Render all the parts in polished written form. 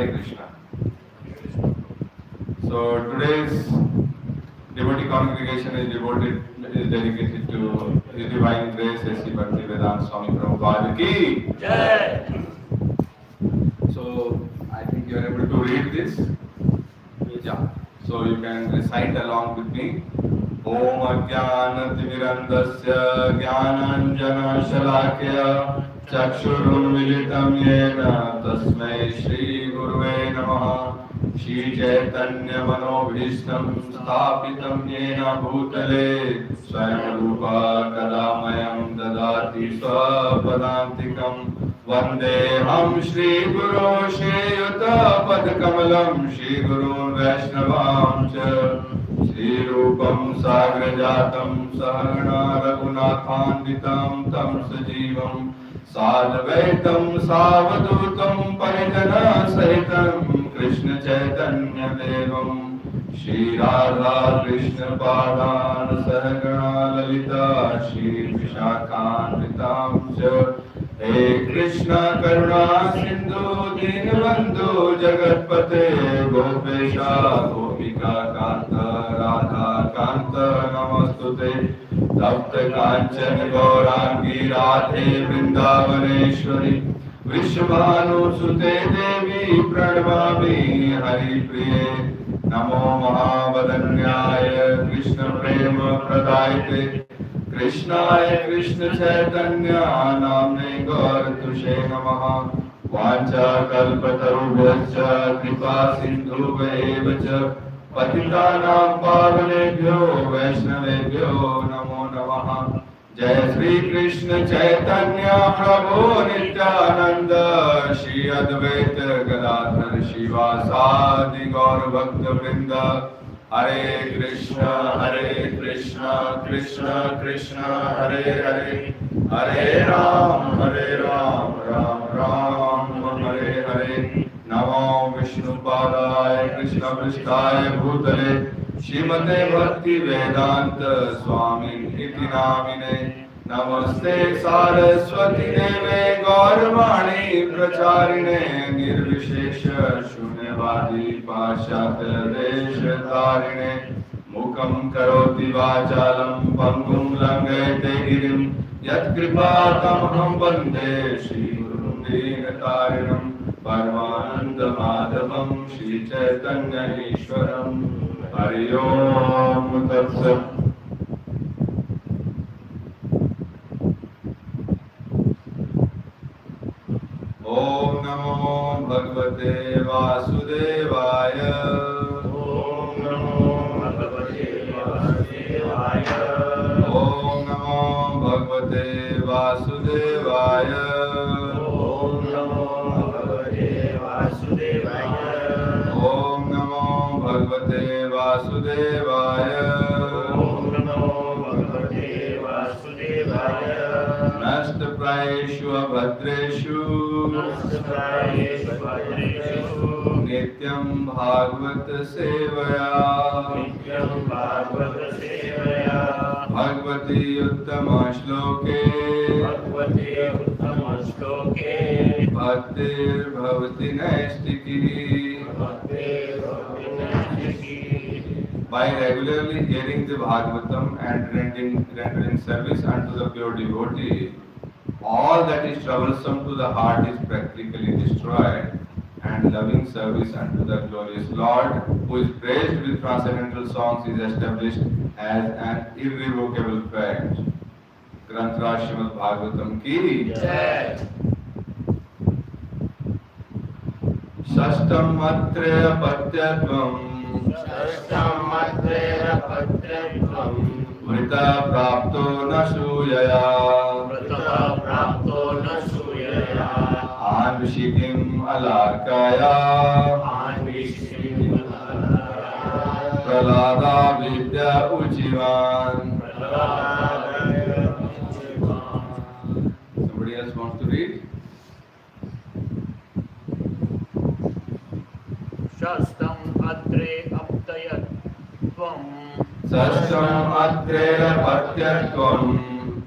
Hare Krishna. So today's devotee congregation is dedicated to His Divine Grace, S.C. Bhaktivedanta Swami Prabhupada ki. Jai. So I think you are able to read this. Yeah. So you can recite along with me. Om Ajnanatimirandasya Jnananjana Shalakya Chakshurunmilitam Yena Tasmai Shri Guruve Namaha. Shri Chaitanya Manobhishtam Sthapitam Yena Bhutale Swayam Rupa Kadamayam Dadati Swapadantikam Vandeham Shri Guru Shri Yuta Padkamalam Shri Gurun Vaishnavam Cha Shri Rupam Sagrajatam Sahana Raghunathanditam Tam Sajivam Sadvaitam Savadutam Parijana Sahitam Krishna Chaitanya Devam Shri Radha Krishna Padan Sahagana Lalita Shri Vishakhanvitam Cha He Krishna Karuna Sindhu Dinabandhu Jagatpate Gopesha Gopika Kanta Radha Kanta Namastute Tapta Kanchan Gaurangi Radhe Vrindavaneshwari Vrishabhanu Sute Devi Pranamami Hari Priye Namo Mahavadanyaya Krishna Prema Pradayate Krishnaya Krishna Chaitanya Namne Gaur Tushe Namaha Vancha Kalpatarubhascha Kripa Sindhuveva Patitanam Pavanebhyo Vaishnavebhyo Namo Namaha Jai Shri Krishna Chaitanya Prabhu Nityananda Shri Advaita Gadadhar Shivasadi Gaur Bhakta Vrinda Hare Krishna Krishna Krishna Hare Hare Hare Ram Ram Ram Hare Hare Namo Vishnu Padaya Krishna Prishthaya Bhutale Shrimate Bhakti Vedanta Swami Iti Namine Namaste Saraswati Deve Gauravani Pracharine Nirvishesha Shunyavadi Pashyatya Desha Tarine Mukam Karoti Vachalam Pangum Langayate Girim Yat Kripatamaham Vande Shri Gurum Dinatarinam Paramananda Madhavam Shri Chaitanya Ishwaram Hari Om Tat Sat. Om Namo Bhagavate Vasudevaya. Om Namo Bhagavate Vasudevaya. Om Namo Bhagavate Vasudevaya. Om Namo Bhagavate Vasudevaya. Om Namo Bhagavate Vasudevaya. Om Namo Bhagavate Vasudevaya. Nashtaprayeshu abhadreshu Nityam Bhagavad Sevaya Bhagavati Uttama Shloke Bhaktir Bhavati Naistiki. By regularly hearing the Bhagavatam and rendering service unto the pure devotee, all that is troublesome to the heart is practically destroyed, and loving service unto the glorious Lord, who is praised with transcendental songs, is established as an irrevocable fact. Granthra Srimad Bhagavatam ki Jai. Shashtam Matreya Patyatvam Vrita Prapto Nasuyaya Anvishikim Alarkaya Pralada Vidya Uchivan. Somebody else wants to read? Shastam Atre Aptayatvam Sashtam Atrera Patyatvam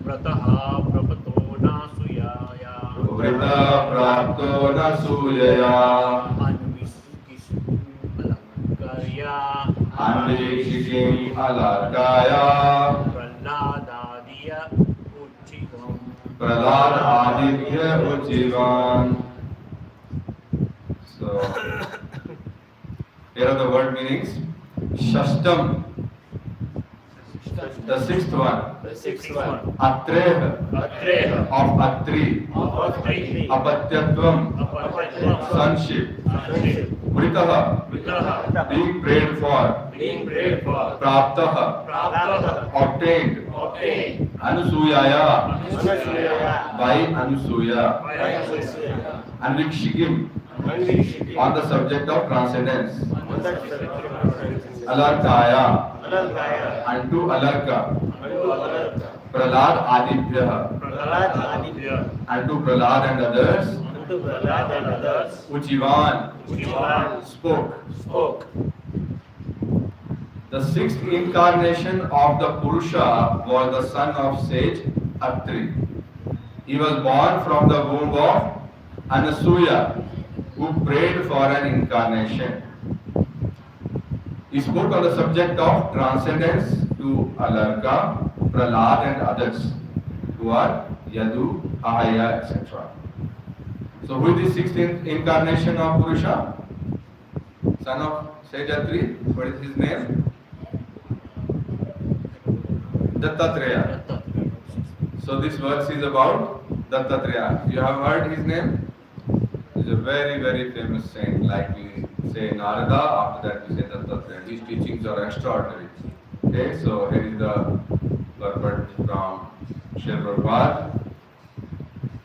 Vrataha Prapato Nasuyaya Vrita Prapto Nasuyaya Arya Anvikshikim Alarkaya Praladadiya Uchivam. Pralad Aditya Ujivan. So, here are the word meanings. Shashtam, the sixth one. The sixth one. Atreh, Atreha of Atri. of Atri. Apatyatvam, Apatvam. sonship. Sonship. Vritaha, Vigraha. being prayed for. Being prayed for. Praptaha, Praptaha. obtained. Obtained. Anusuyaya, Anusuyaya. by Anusuya. By Anusuyaya. Anvikshikim, on the subject of transcendence. Alarkaya, unto Alarka. Pralad Adibhya, Praladadiya. unto Pralad and others. Ujivan, Ujivan. spoke. The sixth incarnation of the Purusha was the son of sage Atri. He was born from the womb of Anasuya, who prayed for an incarnation. He spoke on the subject of transcendence to Alarka, Pralad and others, who are Yadu, Ahaya, etc. So who is the sixth incarnation of Purusha? Son of sage Atri. What is his name? Dattatreya. So this verse is about Dattatreya. You have heard his name? He is a very, very famous saint. Like we say Narada, after that we say Dattatreya. His teachings are extraordinary. Okay, so here is the purport from Srila Prabhupada.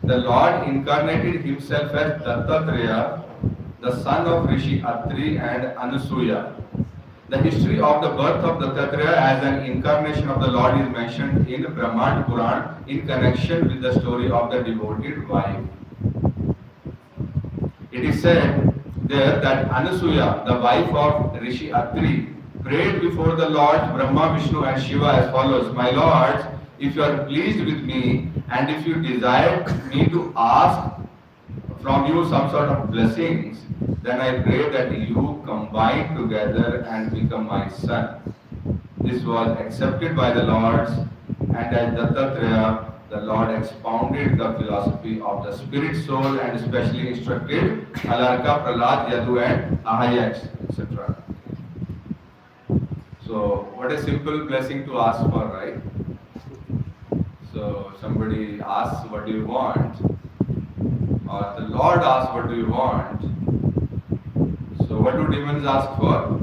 The Lord incarnated himself as Dattatreya, the son of Rishi Atri and Anusuya. The history of the birth of Dattatreya as an incarnation of the Lord is mentioned in Brahmand Puran in connection with the story of the devoted wife. It is said there that Anasuya, the wife of Rishi Atri, prayed before the Lords Brahma, Vishnu and Shiva as follows: My Lords, if you are pleased with me and if you desire me to ask from you some sort of blessings, then I pray that you combine together and become my son. This was accepted by the Lords, and as Dattatreya, the Lord expounded the philosophy of the spirit soul and especially instructed Alarka, Pralad, Yadu and Ahaya, etc. So, what a simple blessing to ask for, right? So, somebody asks, what do you want? Or the Lord asks, what do you want? So what do demons ask for?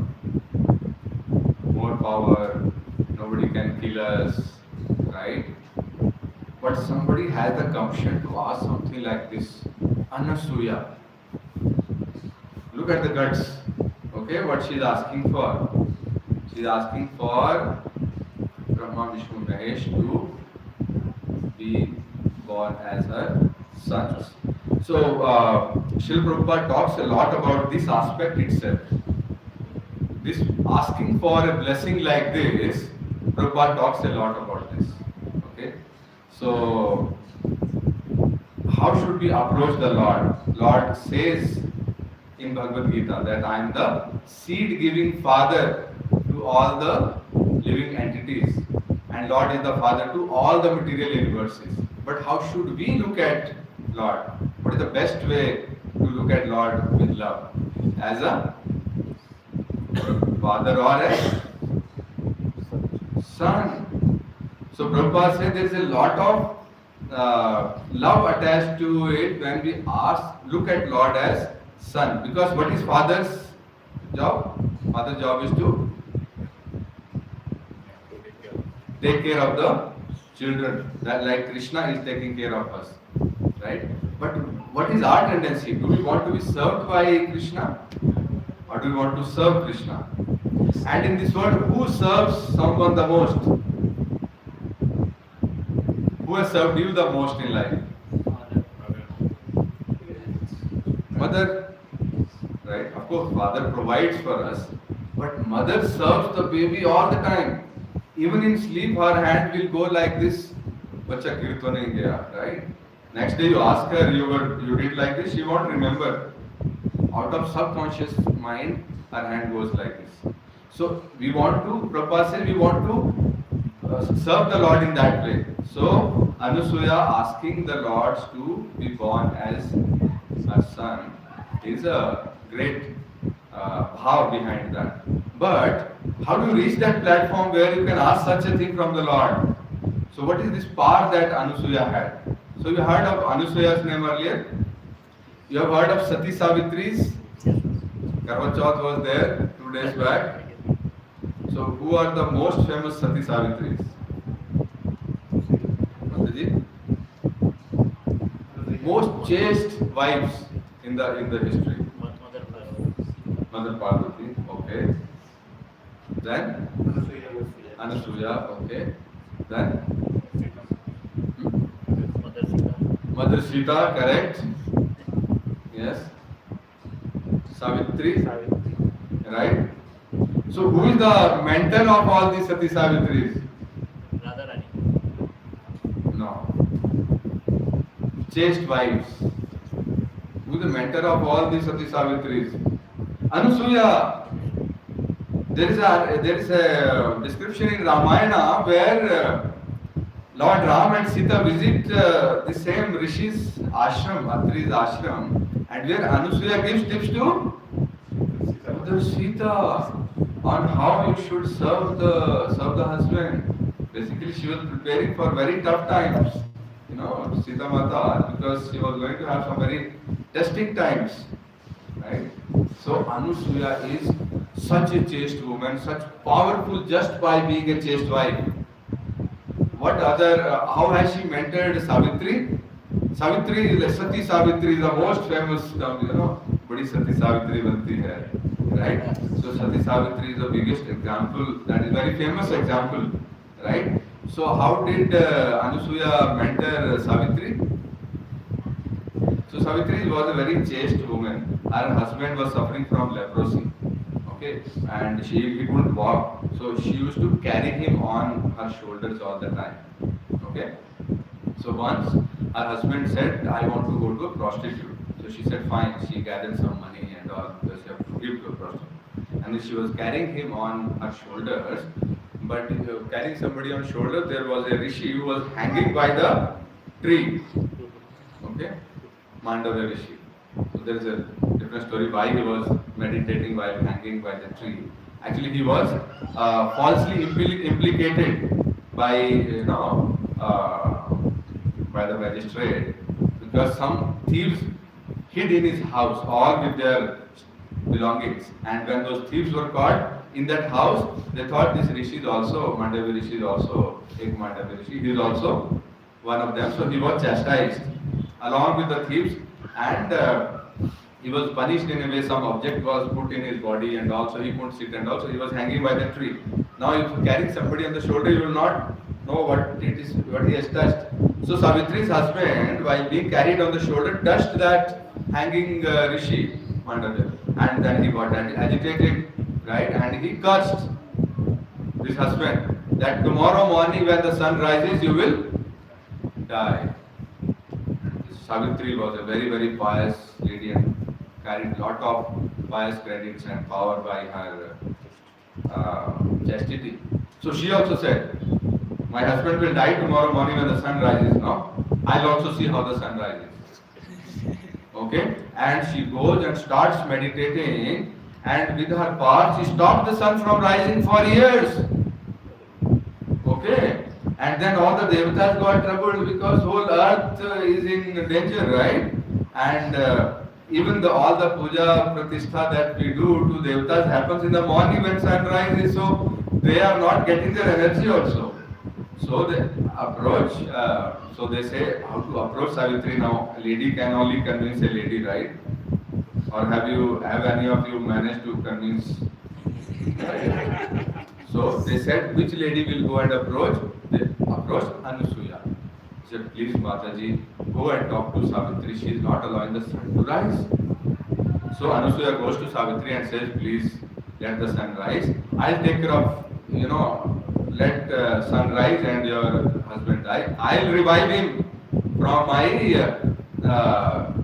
More power, nobody can kill us, right? But somebody has the gumption to ask something like this. Anasuya. Look at the guts. Okay, what she is asking for? She is asking for Brahma, Vishnu, Mahesh to be born as her sons. So, Srila Prabhupada talks a lot about this aspect itself. This asking for a blessing like this, Prabhupada talks a lot about this. Okay? So, how should we approach the Lord? Lord says in Bhagavad Gita that I am the seed-giving father to all the living entities. And Lord is the father to all the material universes. But how should we look at Lord? What is the best way to look at Lord with love? As a father or a son. So Prabhupada said there is a lot of love attached to it when we look at Lord as son. Because what is father's job? Father's job is to take care of the children. That like Krishna is taking care of us. Right? But what is our tendency? Do we want to be served by Krishna? Or do we want to serve Krishna? And in this world, who serves someone the most? Who has served you the most in life? Mother. Right? Of course, father provides for us. But mother serves the baby all the time. Even in sleep, her hand will go like this. Bacha gir to nahi gaya, right? Next day you ask her, you did like this, she won't remember. Out of subconscious mind, Her hand goes like this. So we want to, Prabhupada says, we want to serve the Lord in that way. So Anusuya asking the Lord to be born as her son is a great bhav behind that. But how do you reach that platform where you can ask such a thing from the Lord? So what is this power that Anusuya had? So you heard of Anusuya's name earlier? You have heard of Sati Savitri's? Karva Chauth was there 2 days back. So who are the most famous Sati Savitris? Mataji? Most chaste wives in the history. Mother Parvati, okay. Then Anasuya, okay. Then Mother Sita, correct. Yes. Savitri, right. So who is the mentor of all these Sati Savitris? No. Chaste wives. Who is the mentor of all these Sati Savitris? Anusuya. There is a description in Ramayana where Lord Ram and Sita visit the same Rishi's ashram, Atri's ashram, and where Anusuya gives tips to Mother Sita on how you should serve the husband. Basically, she was preparing for very tough times. You know, Sita Mata, because she was going to have some very testing times. Right? So Anusuya is such a chaste woman, such powerful just by being a chaste wife. What other, how has she mentored Savitri? Savitri, Sati Savitri is the most famous, Badi Sati Savitri banti hai, right? So Sati Savitri is the biggest example, that is very famous example, right? So how did Anusuya mentor Savitri? So Savitri was a very chaste woman. Her husband was suffering from leprosy. Okay, and he couldn't walk, so she used to carry him on her shoulders all the time. Okay, so once her husband said, "I want to go to a prostitute." So she said, "Fine." She gathered some money and all because she have to give to a prostitute. And then she was carrying him on her shoulders. But carrying somebody on shoulder, there was a rishi who was hanging by the tree. Okay, Mandava Rishi. So there is a different story why he was meditating while hanging by the tree. Actually, he was falsely implicated by by the magistrate because some thieves hid in his house all with their belongings, and when those thieves were caught in that house, they thought this rishi is also Mandavi Rishi is also Ek Mandavi Rishi. He is also one of them. So he was chastised along with the thieves. And he was punished in a way, some object was put in his body and also he couldn't sit and also he was hanging by the tree. Now if you carry somebody on the shoulder, you will not know what he has touched. So Savitri's husband, while being carried on the shoulder, touched that hanging Rishi, Mandadev, and then he got agitated, right, and he cursed his husband that tomorrow morning when the sun rises, you will die. Savitri was a very, very pious lady and carried a lot of pious credits and power by her chastity. So she also said, my husband will die tomorrow morning when the sun rises. No, I'll also see how the sun rises. Okay, and she goes and starts meditating, and with her power she stopped the sun from rising for years. Okay. And then all the devatas got troubled because whole earth is in danger, right? And even all the puja pratishtha that we do to devatas happens in the morning when sun rises, so they are not getting their energy also. So they approach, so they say how to approach Savitri now. A lady can only convince a lady, right? Or have any of you managed to convince? Right? So they said, which lady will go and approach? They approached Anusuya. He said, please Mataji, go and talk to Savitri. She is not allowing the sun to rise. So Anusuya goes to Savitri and says, please let the sun rise. I'll take care of, let sun rise and your husband die. I'll revive him from my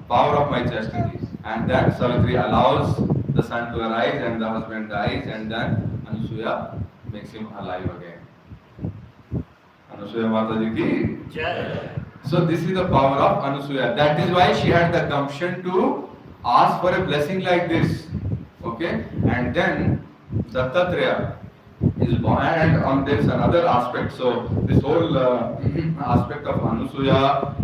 power of my chastity. And that Savitri allows the son to arise and the husband dies, and then Anusuya makes him alive again. Anusuya Mataji ki. Jai. So this is the power of Anusuya. That is why she had the gumption to ask for a blessing like this. Okay? And then Dattatreya is born, and on there is another aspect. So this whole aspect of Anusuya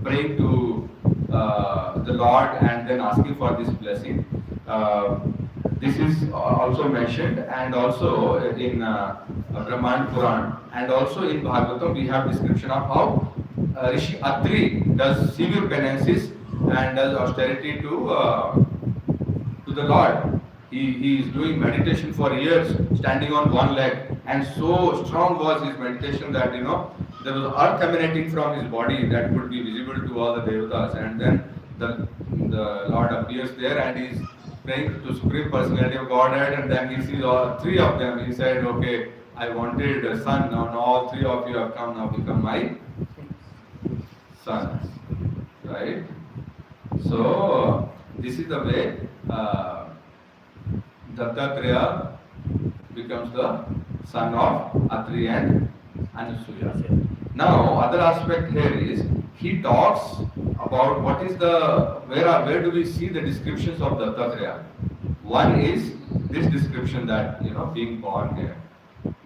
praying to the Lord and then asking for this blessing. This is also mentioned, and also in Brahman Puran, and also in Bhagavatam we have description of how Rishi Atri does severe penances and does austerity to the Lord. He is doing meditation for years, standing on one leg, and so strong was his meditation that there was earth emanating from his body that could be visible to all the devatas, and then the Lord appears there and he is praying to Supreme Personality of Godhead, and then he sees all three of them. He said, "Okay, I wanted a son. Now all three of you have come. Now become my sons." Right? So this is the way Dattatreya becomes the son of Atri and Anusuya. Now, other aspect here is he talks about what is where do we see the descriptions of Dattatreya. One is this description that being born here.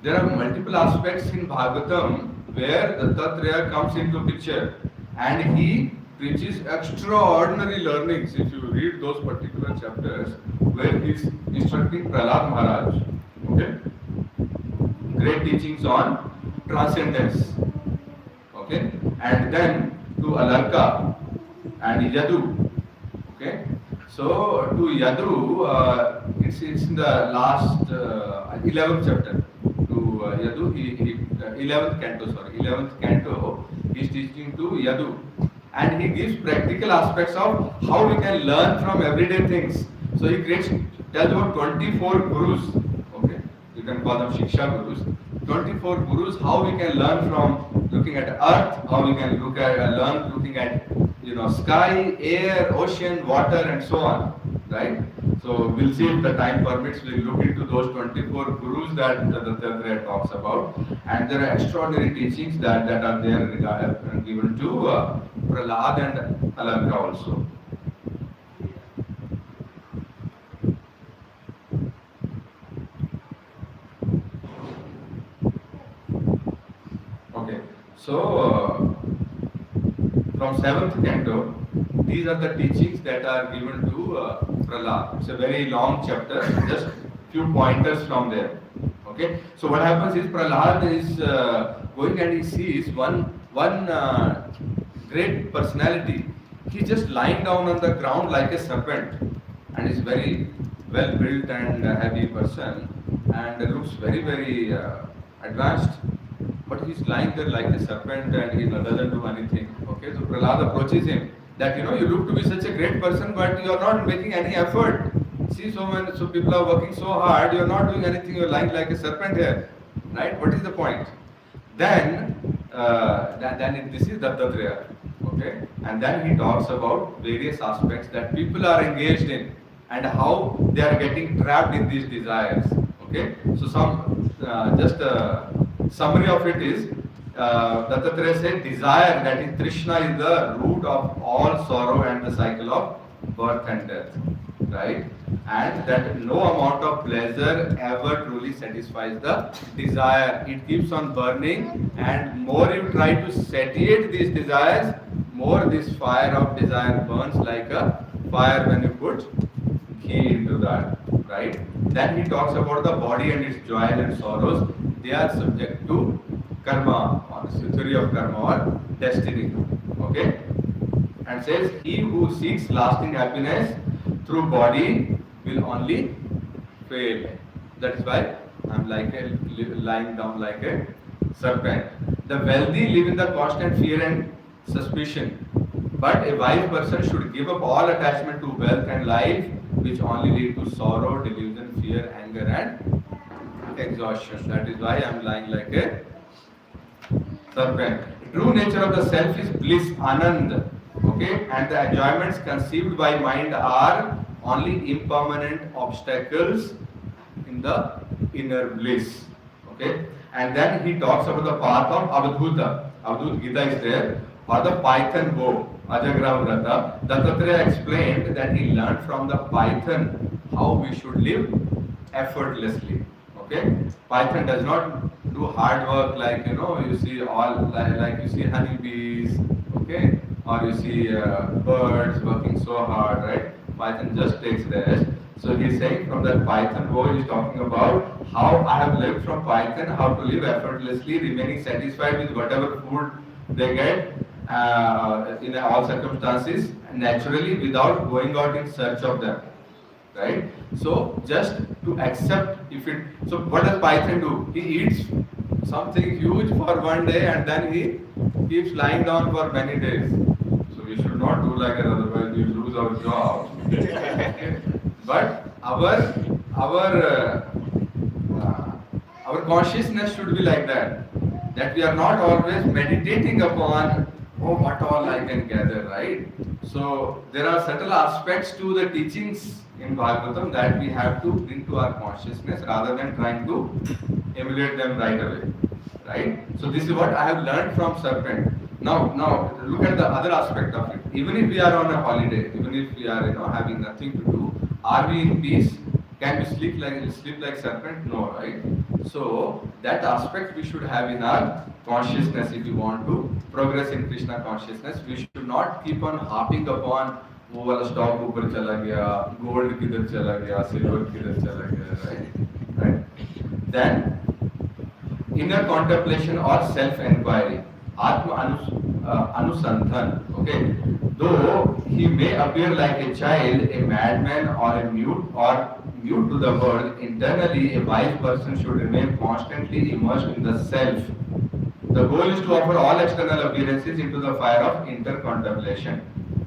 There are multiple aspects in Bhagavatam where Dattatreya comes into picture, and he preaches extraordinary learnings. If you read those particular chapters where he is instructing Prahlad Maharaj, okay, great teachings on transcendence, okay, and then to Alarka and Yadu, okay. So to Yadu, it's in the last 11th chapter. To Yadu, 11th canto, he is teaching to Yadu, and he gives practical aspects of how we can learn from everyday things. So he tells about 24 gurus, okay, you can call them Shiksha gurus. 24 gurus, how we can learn from looking at earth, how we can learn looking at sky, air, ocean, water, and so on, right? So we'll see if the time permits, we'll look into those 24 gurus that Dattatreya talks about, and there are extraordinary teachings that are there given to Prahlad and Alarka also. Okay, so from 7th canto, these are the teachings that are given to Prahlad. It's a very long chapter, just few pointers from there. Okay, so what happens is Prahlad is going and he sees one great personality. He's just lying down on the ground like a serpent, and is very well built and heavy person, and looks very advanced. But he's lying there like a serpent and he doesn't do anything. Okay, so Prahlad approaches him that you look to be such a great person, but you are not making any effort. See, so people are working so hard, you are not doing anything. You are lying like a serpent here, right? What is the point? Then this is Dattatreya, okay, and then he talks about various aspects that people are engaged in and how they are getting trapped in these desires. Okay, so just a summary of it is, Dattatreya said, desire, that is Trishna, is the root of all sorrow and the cycle of birth and death, right? And that no amount of pleasure ever truly satisfies the desire. It keeps on burning, and more you try to satiate these desires, more this fire of desire burns like a fire when you put ghee into that, right? Then he talks about the body and its joys and sorrows. They are subject to karma, or the theory of karma or destiny, okay? And says, he who seeks lasting happiness through body will only fail. That is why I am lying down like a serpent. The wealthy live in the constant fear and suspicion, but a wise person should give up all attachment to wealth and life, which only lead to sorrow, delusion, fear, anger, and exhaustion. That is why I am lying like a serpent. True nature of the self is bliss, anand, okay, and the enjoyments conceived by mind are only impermanent obstacles in the inner bliss. Okay? And then he talks about the path of Avadhuta. Avadhut Gita is there, or the python bow, Ajagra Vrata. Dattatreya explained that he learned from the python how we should live effortlessly. Okay? Python does not do hard work like you see all like you see honeybees, okay, or you see birds working so hard, right? Python just takes rest. So he's saying from that Python bow, he's talking about how I have lived from Python, how to live effortlessly, remaining satisfied with whatever food they get in all circumstances, naturally without going out in search of them, right? So just to accept if it. So what does Python do? He eats something huge for one day and then he keeps lying down for many days. So we should not do like that, otherwise we lose our job. But our consciousness should be like that. That we are not always meditating upon what all I can gather, right? So there are subtle aspects to the teachings in Bhagavatam that we have to bring to our consciousness rather than trying to emulate them right away, right? So this is what I have learned from serpent. Now look at the other aspect of it. Even if we are on a holiday, even if we are having nothing to do, are we in peace? Can we sleep like serpent? No, right? So that aspect we should have in our consciousness if we want to progress in Krishna consciousness. We should not keep on harping upon वो वाला stock ऊपर चला गया, gold किधर चला गया, silver किधर चला गया, right? Then inner contemplation or self-inquiry, Atma Anusandhan. Okay, though he may appear like a child, a madman, or a mute to the world, internally a wise person should remain constantly immersed in the self. The goal is to offer all external appearances into the fire of inner contemplation,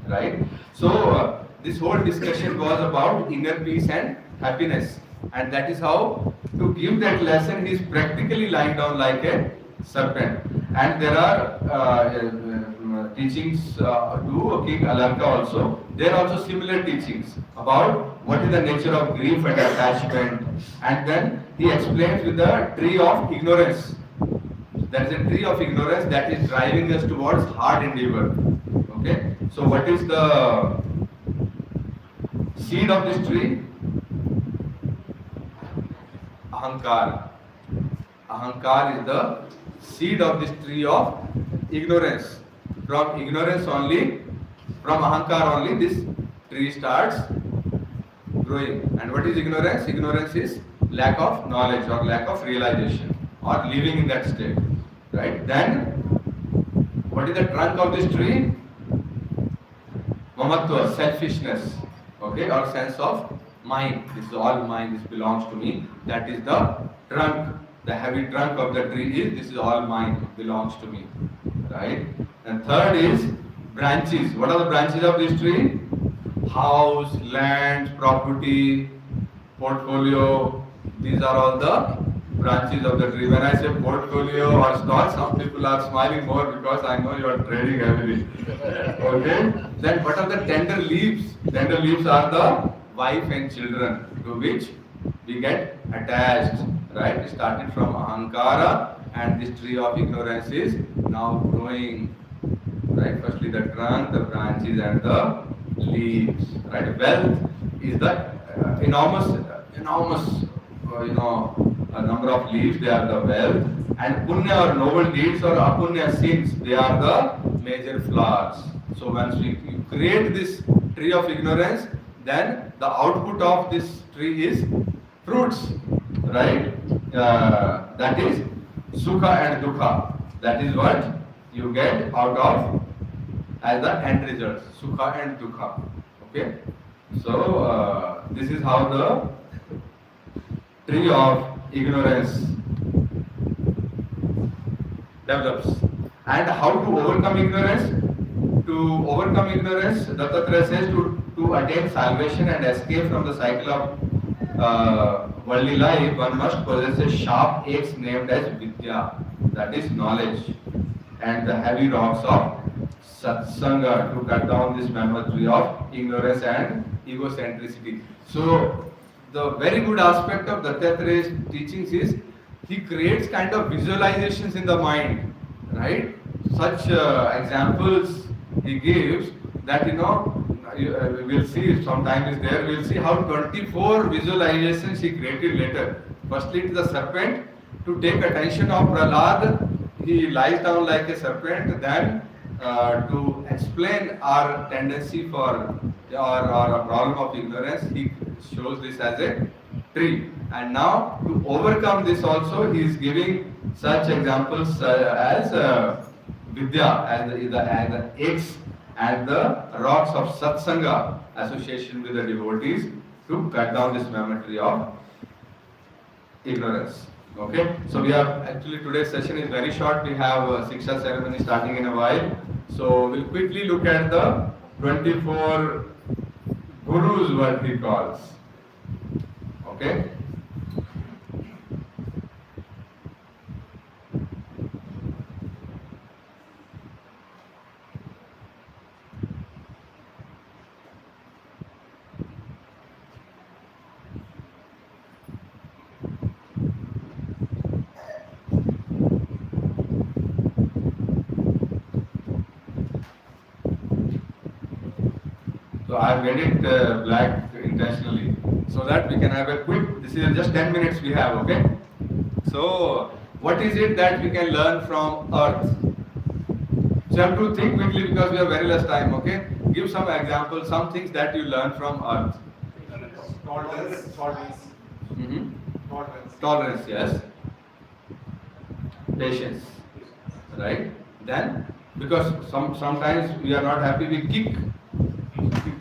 right? So this whole discussion was about inner peace and happiness, and that is how to give that lesson. He is practically lying down like a serpent, and there are teachings to King Alarka also. There are also similar teachings about what is the nature of grief and attachment, and then he explains with the tree of ignorance. There is a tree of ignorance that is driving us towards hard endeavor. Okay, so what is the seed of this tree? Ahankar. Ahankar is the seed of this tree of ignorance. From ignorance only, from Ahankar only, this tree starts growing. And what is ignorance? Ignorance is lack of knowledge or lack of realization or living in that state. Right? Then, what is the trunk of this tree? Mamatva, selfishness. Okay, or sense of mine. This is all mine, this belongs to me. That is the trunk. The heavy trunk of the tree is, this is all mine, it belongs to me. Right? And third is branches. What are the branches of this tree? House, land, property, portfolio. These are all the branches of the tree. When I say portfolio or stock, some people are smiling more because I know you are trading heavily. Okay? Then what are the tender leaves? Tender leaves are the wife and children to which we get attached. Right? It started from Ahankara and this tree of ignorance is now growing. Right? Firstly the trunk, the branches and the leaves. Right? Wealth is the enormous number of leaves, they are the wealth, and punya or noble deeds or apunya sins, they are the major flowers. So once we create this tree of ignorance, then the output of this tree is fruits, right? That is sukha and dukha. That is what you get out of as the end result, sukha and dukha. Okay? So this is how the tree of ignorance develops. And how to overcome ignorance? To overcome ignorance, Dattatreya says to attain salvation and escape from the cycle of worldly life, one must possess a sharp axe named as Vidya, that is knowledge, and the heavy rocks of satsanga to cut down this mammoth tree of ignorance and egocentricity. So the very good aspect of Dattatraya's teachings is he creates kind of visualizations in the mind, right? Such examples he gives that we'll see if some time is there. We'll see how 24 visualizations he created later. Firstly, it is the serpent to take attention of Prahlad. He lies down like a serpent. Then to explain our tendency for or a problem of ignorance, he shows this as a tree. And now to overcome this also, he is giving such examples as Vidya, as the eggs and the rocks of satsanga, association with the devotees, to cut down this mammoth tree of ignorance. Okay, so we have actually today's session is very short. We have a Siksha ceremony starting in a while. So we'll quickly look at the 24 gurus, what he calls. Okay. So I have made it black intentionally so that we can have a quick, this is just 10 minutes we have, okay? So what is it that we can learn from earth? So you have to think quickly because we have very less time, okay? Give some examples, some things that you learn from earth. Tolerance. Mm-hmm. Tolerance, yes. Patience, right? Then, because sometimes we are not happy, we kick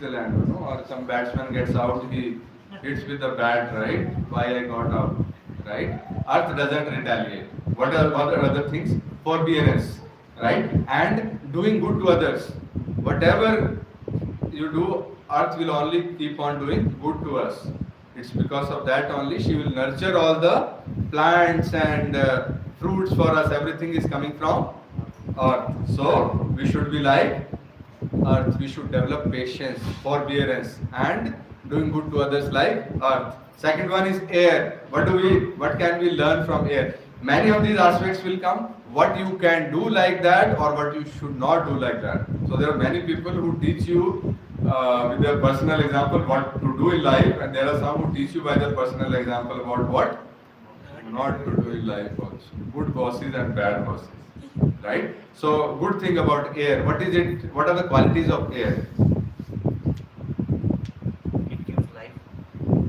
the land, or some batsman gets out, he hits with the bat, right? Why I got out, right? Earth doesn't retaliate. What are other things? Forbearance, right? And doing good to others. Whatever you do, earth will only keep on doing good to us. It's because of that only she will nurture all the plants and fruits for us. Everything is coming from earth. So we should be like earth. We should develop patience, forbearance, and doing good to others like earth. Second one is air. What can we learn from air? Many of these aspects will come. What you can do like that, or what you should not do like that. So there are many people who teach you with their personal example what to do in life, and there are some who teach you by their personal example about what not to do in life also. Good bosses and bad bosses, right? So good thing about air. What is it? What are the qualities of air? It gives life.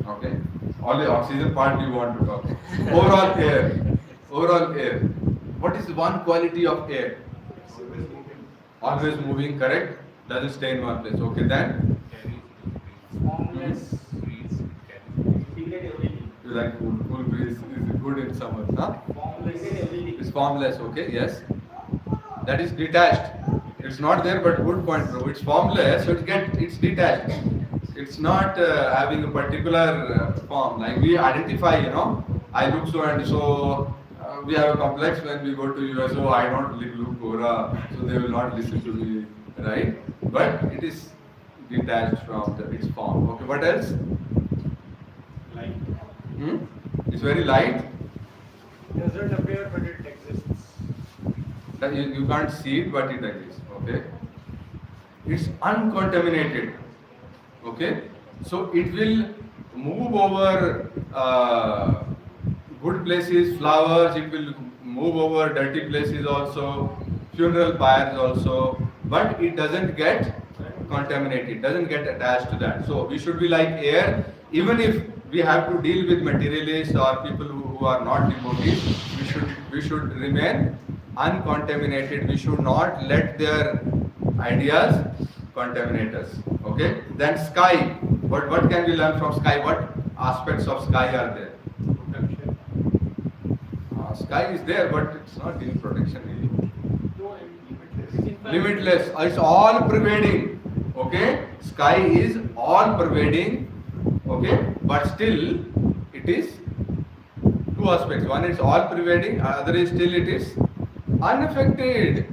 Okay. Only oxygen part you want to talk. Overall air. Overall air. What is one quality of air? Always moving, correct? Doesn't stay in one place. Okay, then? Formless. You like cool breeze is good in summer, huh? Formless. It's formless, okay, yes. That is detached. It's not there, but good point, bro. It's formless, so it's detached. It's not having a particular form. Like we identify, I look so and so. We have a complex when we go to US. Oh, I don't look Gora, so they will not listen to me, right? But it is detached from its form. Okay, what else? Light. It's very light. Doesn't appear, but it exists. That you can't see it, but it exists. Okay. It's uncontaminated. Okay. So it will move over good places, flowers. It will move over dirty places also, funeral pyres also. But it doesn't get contaminated. Doesn't get attached to that. So we should be like air, even if we have to deal with materialists or people who are not devotees, we should remain uncontaminated. We should not let their ideas contaminate us. Okay? Then sky. What can we learn from sky? What aspects of sky are there? Protection. Sky is there, but it's not giving protection really. No, limitless. Limitless. It's all pervading. Okay? Sky is all pervading. Okay? But still, it is two aspects. One is all pervading, other is still it is unaffected.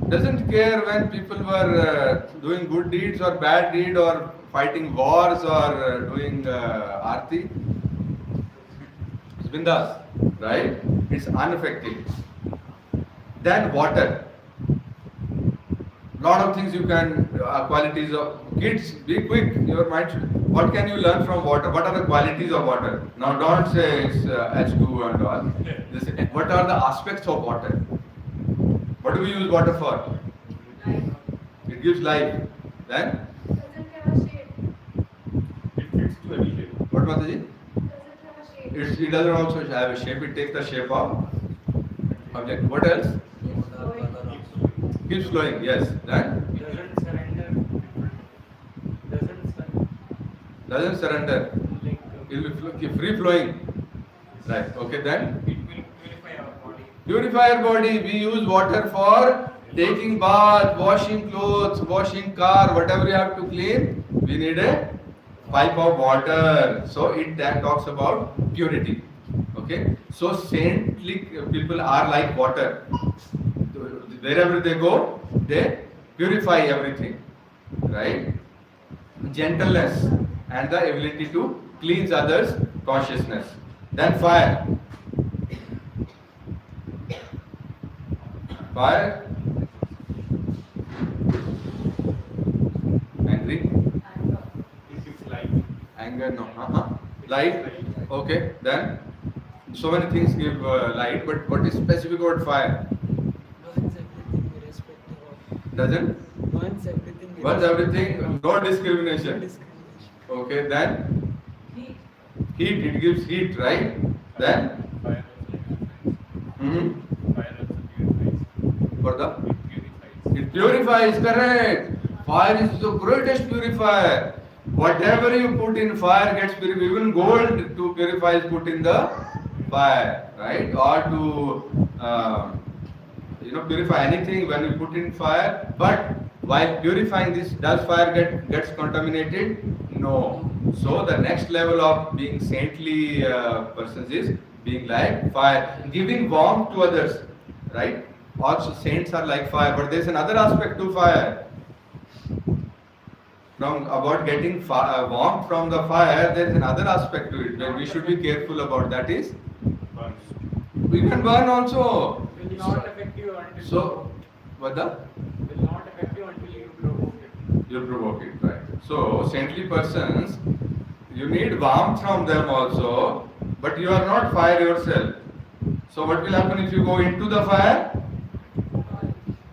Doesn't care when people were doing good deeds or bad deed or fighting wars or doing arti. It's bindas, right? It's unaffected. Then water. Lot of things you can qualities of kids. Be quick. Your mind. What can you learn from water? What are the qualities of water? Now don't say it's H2 and all. This, what are the aspects of water? What do we use water for? It gives life. Then Doesn't have a shade. It fits to any shape. what Mataji? Doesn't have a shade. It doesn't also have a shape. It takes the shape of object. What else? Keeps going. Keeps flowing. Yes. Then Doesn't surrender. Doesn't surrender. doesn't surrender. Like It will keep free flowing. Right. Okay. Then it will purify our body. purify our body. We use water for taking bath, washing clothes, washing car, whatever you have to clean. We need a pipe of water. So it that talks about purity. Okay. So saintly people are like water. Wherever they go, they purify everything. Right? Gentleness and the ability to cleanse others' consciousness. Then fire. Fire. Angry. It gives life. Anger. No. Light. Okay. Then so many things give light, but what is specific about fire? Once everything irrespective of. Doesn't. Once everything. Once everything. No No discrimination. discrimination. Okay. Then Heat. heat. It gives heat, right? Then Fire mm-hmm. also purifies. For the It purifies. it purifies. Correct. Fire is the greatest purifier. Whatever you put in fire gets purified. Even gold to purify is put in the fire, right? Or to purify anything when you put in fire. But while purifying this, does fire gets contaminated? No. So the next level of being saintly persons is being like fire, giving warmth to others, right? Also saints are like fire, but there is another aspect to fire. From about getting warmth from the fire, there is another aspect to it that we should be careful about. That is, Burns. we can burn also. Will not affect you until So, what the? will not affect you until you provoke it. You provoke it, right? So, saintly persons, you need warmth from them also, but you are not fire yourself. So, what will happen if you go into the fire?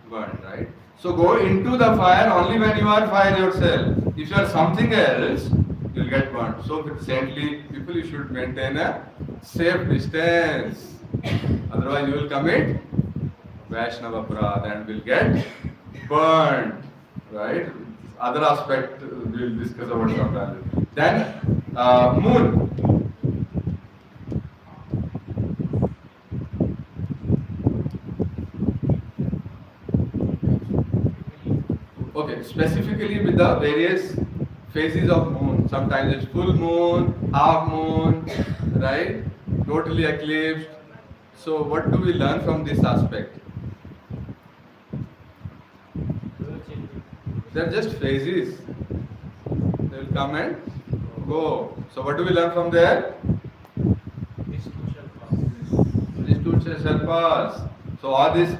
Burn, right? So, go into the fire only when you are fire yourself. If you are something else, you will get burned. So, with saintly people, you should maintain a safe distance. Otherwise, you will commit Vaishnava Aparadha and will get burned, right? Other aspect we will discuss about sometime. Then moon. Okay, specifically with the various phases of moon. Sometimes it's full moon, half moon, right? Totally eclipsed. So what do we learn from this aspect? They're just phases. They will come and go. So what do we learn from there? This too shall pass. These two shall pass. So all these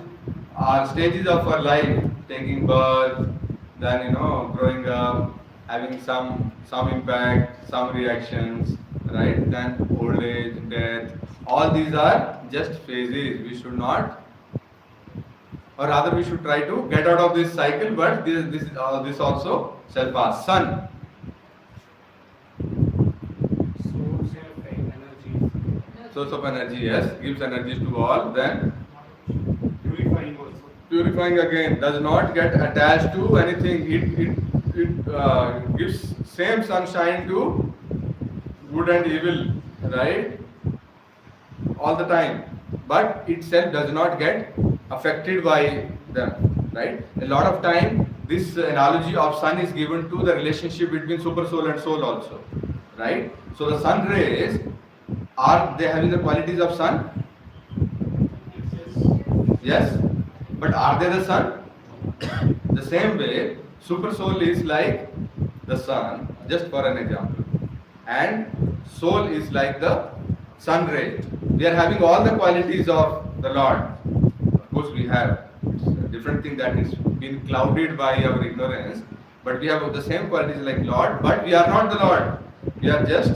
are stages of our life: taking birth, then growing up, having some impact, some reactions, right? Then old age, death. All these are just phases. We should not, or rather, we should try to get out of this cycle. But this also shall pass. Sun. Source of energy. Source of energy, yes, gives energies to all. Then Purifying also. purifying again, does not get attached to anything. It gives same sunshine to good and evil, right? All the time. But itself does not get affected by them, right? A lot of time, this analogy of sun is given to the relationship between super soul and soul also, right? So the sun rays, are they having the qualities of sun? Yes. But are they the sun? The same way, super soul is like the sun, just for an example, and soul is like the sun ray. We are having all the qualities of the Lord. Of course, we have a different thing that is been clouded by our ignorance, but we have the same qualities like Lord, but we are not the Lord. We are just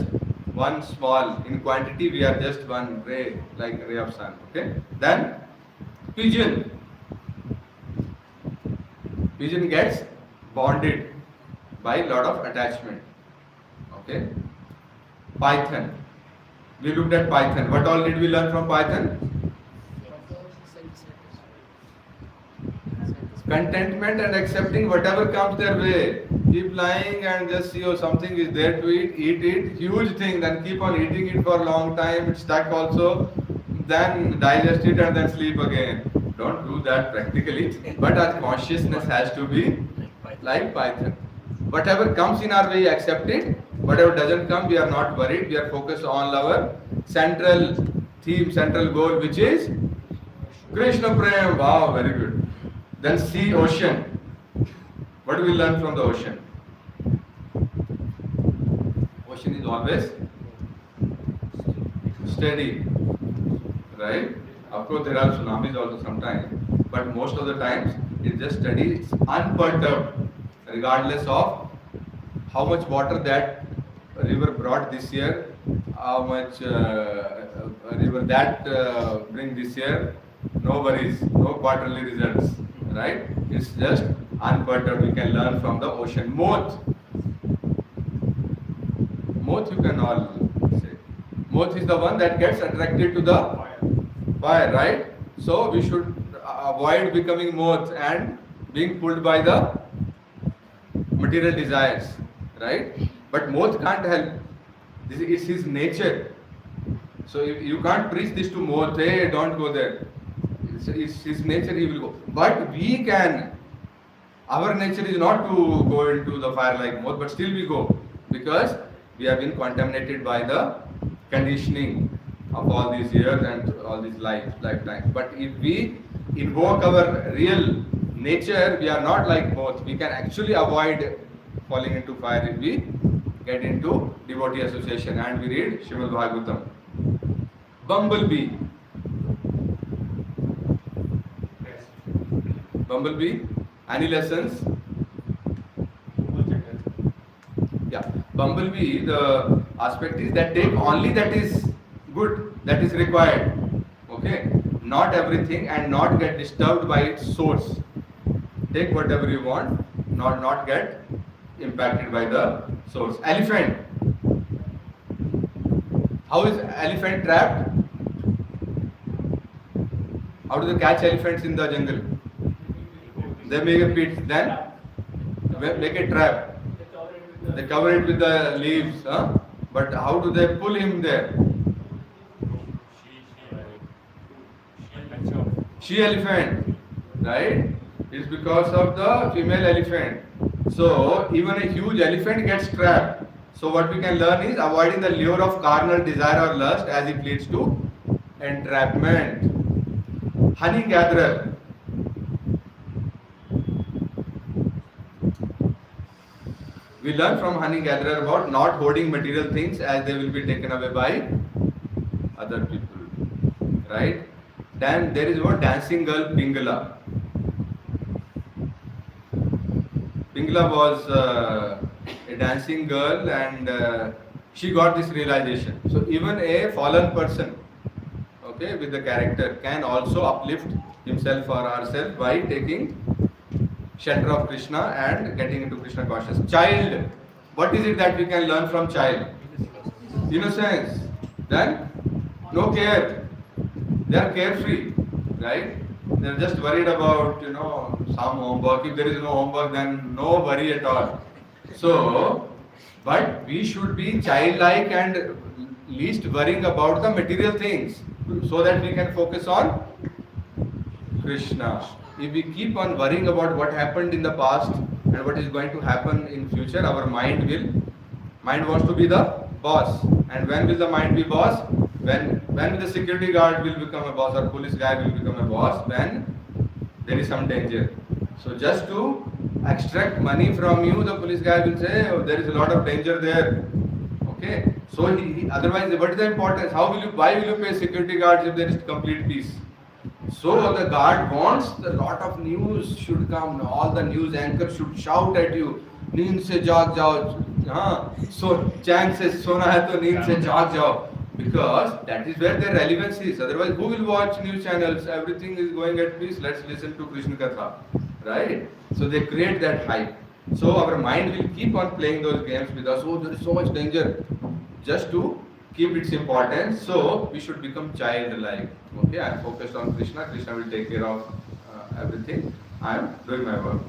one small, in quantity we are just one ray, like ray of sun. Okay? Then pigeon. Pigeon gets bonded by lot of attachment. Okay? Python. We looked at Python. What all did we learn from Python? Contentment and accepting whatever comes their way. Keep lying and just see, oh, something is there to eat it. Huge thing, then keep on eating it for a long time. It's stuck also. Then digest it and then sleep again. Don't do that practically. But our consciousness has to be like Python. Whatever comes in our way, accept it. Whatever doesn't come, we are not worried. We are focused on our central theme, central goal, which is Krishna Prem. Wow, very good. Then sea, ocean. What do we learn from the ocean? Ocean is always steady, right? Of course, there are tsunamis also sometimes, but most of the times it's just steady, it's unperturbed, regardless of how much water that river brought this year, how much river that bring this year. No worries, no quarterly results, right? It's just unperturbed. We can learn from the ocean. Moth you can all say. Moth is the one that gets attracted to the fire, right? So we should avoid becoming moth and being pulled by the material desires, right? But moth can't help. This is his nature. So you can't preach this to moth, hey, don't go there. It's his nature, he will go. But we can. Our nature is not to go into the fire like moth, but still we go. Because we have been contaminated by the conditioning of all these years and all these lifetimes. But if we invoke our real nature, we are not like moth. We can actually avoid falling into fire if we get into devotee association and we read Srimad Bhagavatam. Bumblebee. Bumblebee, any lessons? Yeah, bumblebee, the aspect is that take only that is good, that is required. Okay, not everything and not get disturbed by its source. Take whatever you want, not get impacted by the source. Elephant. How is elephant trapped? How do they catch elephants in the jungle? They make a pit, then make a trap. They cover it with the leaves. But how do they pull him there? She elephant, right? It's because of the female elephant. So even a huge elephant gets trapped. So what we can learn is avoiding the lure of carnal desire or lust as it leads to entrapment. Honey gatherer. We learn from honey gatherer about not hoarding material things as they will be taken away by other people, right? Then there is one dancing girl, Pingala. Pingala was a dancing girl and she got this realization. So even a fallen person, okay, with the character can also uplift himself or herself by taking shelter of Krishna and getting into Krishna consciousness. Child, what is it that we can learn from child? Innocence. Then no care. They are carefree, right? They are just worried about some homework. If there is no homework, then no worry at all. So, but we should be childlike and least worrying about the material things, so that we can focus on Krishna. If we keep on worrying about what happened in the past and what is going to happen in future, our mind wants to be the boss. And when will the mind be boss? When the security guard will become a boss or police guy will become a boss? When there is some danger. So just to extract money from you, the police guy will say, oh, there is a lot of danger there. Okay. So otherwise, what is the importance? Why will you pay security guards if there is complete peace? So the guard wants a lot of news should come. All the news anchors should shout at you. नींद से जाग जाओ. हाँ. So चैन से सोना है तो नींद से जाग जाओ. Because that is where their relevance is. Otherwise, who will watch news channels? Everything is going at peace. Let's listen to Krishna Katha. Right? So they create that hype. So our mind will keep on playing those games with us. Oh, there is so much danger. Just to keep its importance. So we should become childlike. Okay, I am focused on Krishna. Krishna will take care of everything. I am doing my work.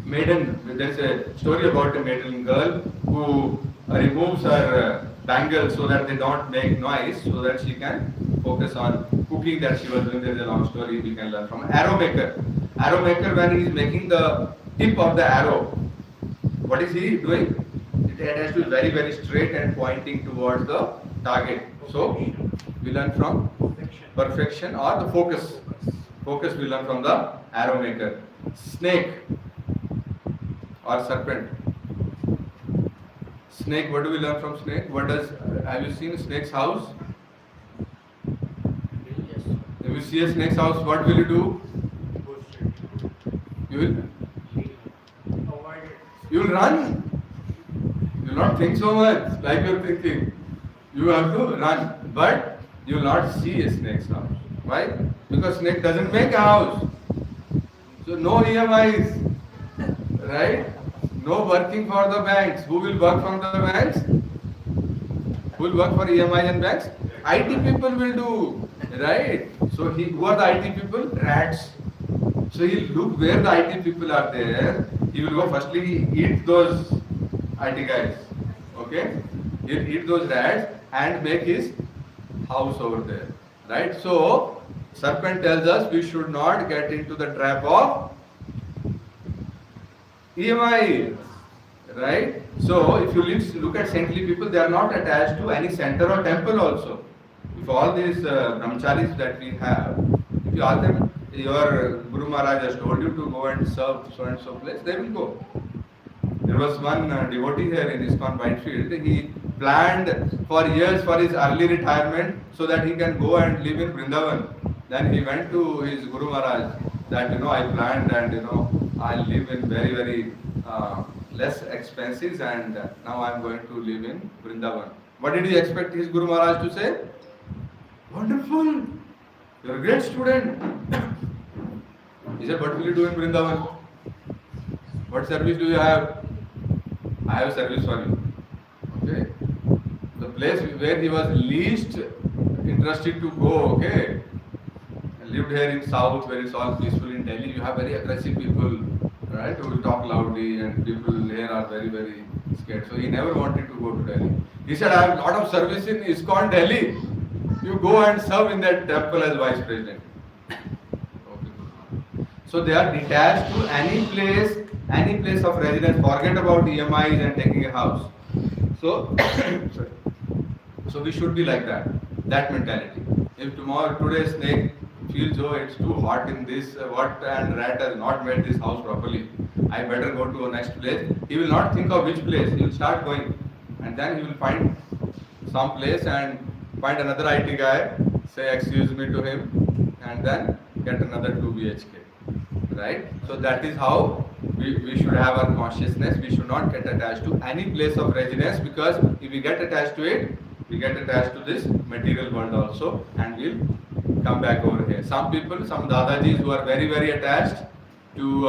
Maiden, there's a story about a maiden girl who removes her bangles so that they don't make noise, so that she can focus on cooking that she was doing. There's a long story we can learn from. Arrow maker. Arrow maker, when he is making the tip of the arrow, what is he doing? It has to be very, very straight and pointing towards the target. So we learn from perfection or the focus. Focus we learn from the arrow maker. Snake or serpent. Snake, what do we learn from snake? Have you seen a snake's house? Yes. If you see a snake's house, what will you do? You will Avoid it. You will run. You will not think so much like you are thinking. You have to run. But you will not see a snake's house. Why? Because snake doesn't make a house. So no EMIs. Right? No working for the banks. Who will work for the banks? Who will work for EMIs and banks? IT people will do. Right? So who are the IT people? Rats. So he'll look where the IT people are there. He will go firstly eat those IT guys. Okay? He'll eat those rats and make his house over there. Right? So serpent tells us we should not get into the trap of EMI. Right? So if you look at saintly people, they are not attached to any center or temple also. If all these brahmacharis that we have, if you ask them, your Guru Maharaj has told you to go and serve so and so place, they will go. There was one devotee here in ISKCON Whitefield. He planned for years for his early retirement so that he can go and live in Vrindavan. Then he went to his Guru Maharaj that I planned and I'll live in very, very less expenses and now I'm going to live in Vrindavan. What did he expect his Guru Maharaj to say? Wonderful! You're a great student. He said, what will you do in Vrindavan? What service do you have? I have service for you. Okay. The place where he was least interested to go, okay. I lived here in South where it's all peaceful. In Delhi you have very aggressive people, right, who will talk loudly and people here are very, very scared. So he never wanted to go to Delhi. He said, I have a lot of service in ISKCON Delhi. You go and serve in that temple as vice president. So they are detached to any place of residence. Forget about EMIs and taking a house. So, so we should be like that mentality. If today snake feels, oh, it's too hot in this, and rat has not made this house properly, I better go to a next place. He will not think of which place. He will start going, and then he will find some place and find another IT guy, say excuse me to him, and then get another 2 BHK. Right? So that is how we should have our consciousness. We should not get attached to any place of residence, because if we get attached to it, we get attached to this material world also, and we'll come back over here. Some people, some Dadajis who are very, very attached to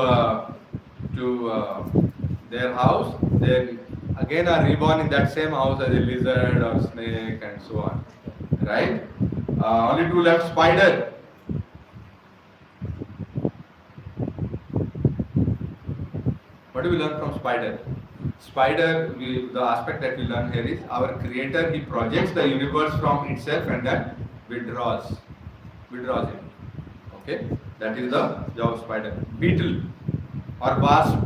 their house, they again are reborn in that same house as a lizard or snake and so on. Right? Only two left, spider. What do we learn from spider? Spider, the aspect that we learn here is our creator, he projects the universe from itself and then withdraws it. Okay? That is the job of spider. Beetle or wasp.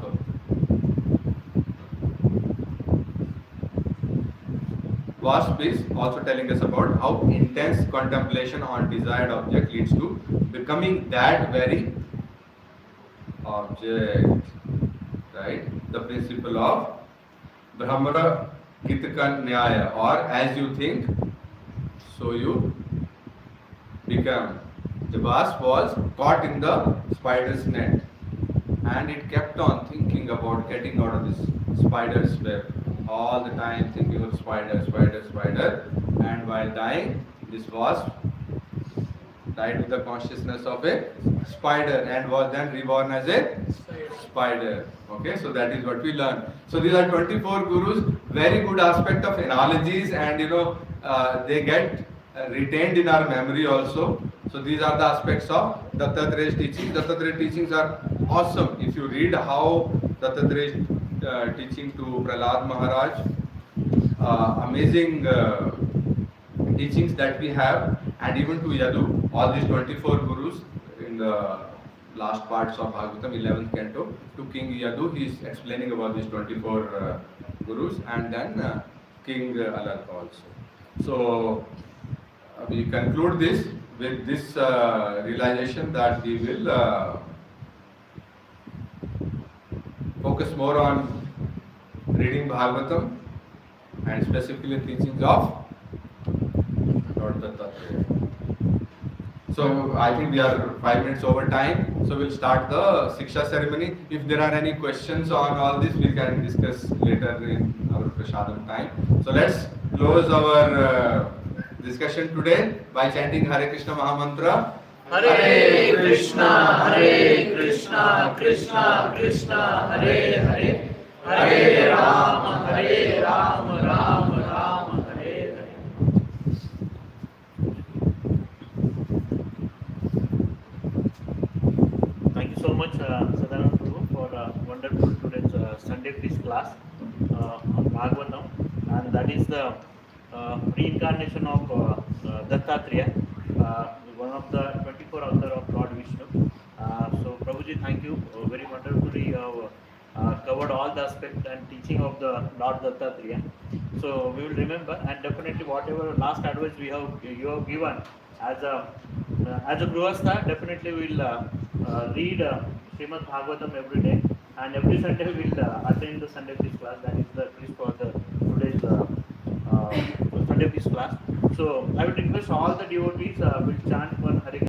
Wasp is also telling us about how intense contemplation on desired object leads to becoming that very object, right? The principle of Brahmara Kitka Nyaya, or as you think, so you become. The wasp was caught in the spider's net and it kept on thinking about getting out of this spider's web. All the time thinking of spider, spider, spider, and while dying, this wasp died with the consciousness of a spider and was then reborn as a spider. Okay, so that is what we learn. So these are 24 gurus, very good aspect of analogies, and they get retained in our memory also. So these are the aspects of Dattatraya's teaching. Dattatraya teachings are awesome. If you read how Dattatraya's teaching to Prahlad Maharaj, amazing teachings that we have, and even to Yadu, all these 24 gurus in the last parts of Bhagavatam, 11th canto, to King Yadu, he is explaining about these 24 gurus, and then King Alarka also. So we conclude this with this realization that we will focus more on reading Bhagavatam and specifically teachings of Lord Dattatreya. So I think we are 5 minutes over time. So we'll start the Siksha ceremony. If there are any questions on all this, we can discuss later in our Prasadam time. So let's close our discussion today by chanting Hare Krishna Mahamantra. Hare Krishna, Krishna Krishna, Hare Hare, Hare Rama, Rama Rama, Hare Hare. Thank you so much, Sadanand Prabhu, for wonderful today's Sunday peace class on Bhagavatam, and that is the reincarnation of Dattatreya, one of the 24 avatar of Lord Vishnu. So, Prabhuji, thank you very wonderfully. Covered all the aspect and teaching of the Lord Dattatreya. So we will remember, and definitely whatever last advice you have given as a Grihastha, definitely we'll read Srimad Bhagavatam every day, and every Sunday we'll attend the Sunday Peace class. That is the at least for the today's Sunday Peace class. So I would request all the devotees will chant one Hare